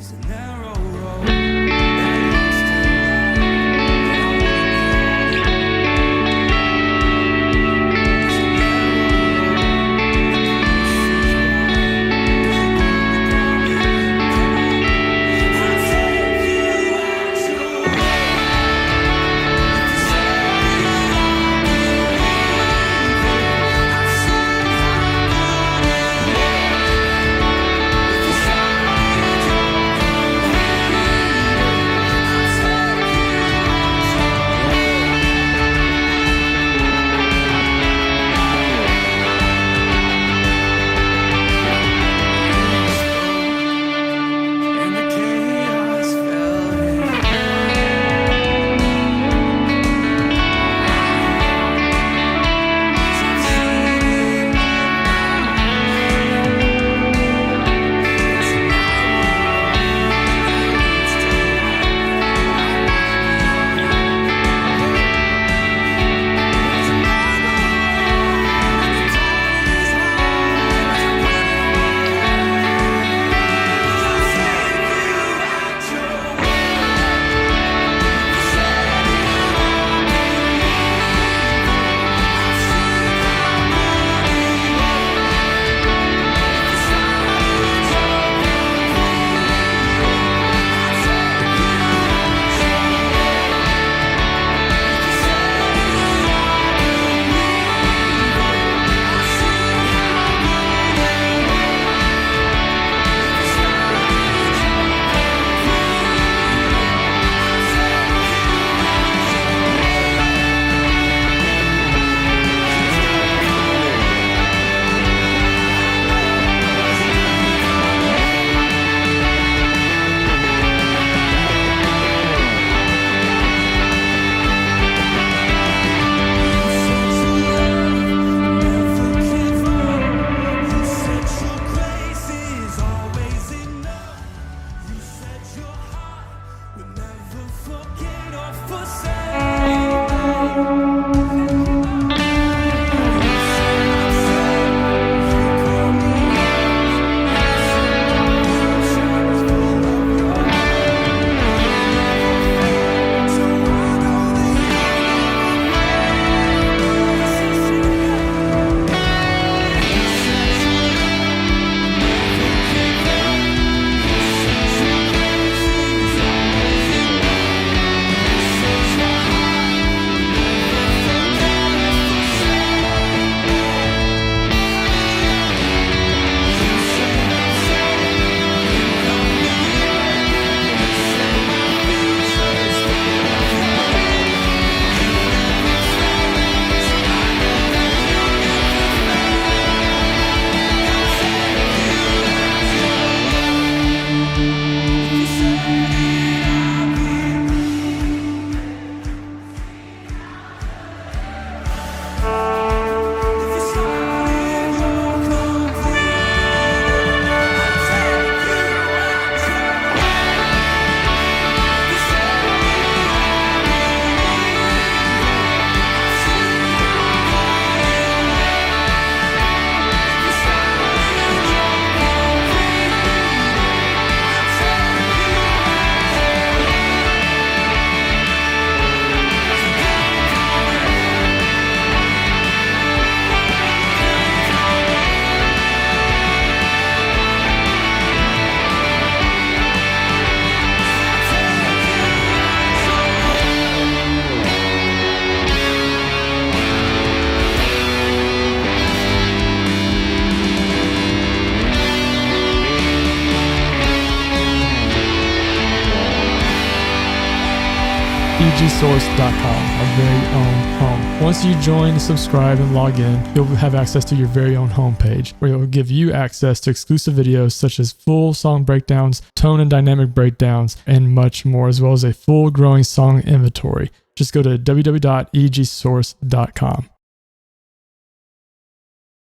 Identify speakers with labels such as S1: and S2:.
S1: the.egsource.com, our very own home. Once you join, subscribe, and log in, you'll have access to your very own homepage, where it will give you access to exclusive videos such as full song breakdowns, tone and dynamic breakdowns, and much more, as well as a full growing song inventory. Just go to www.egsource.com.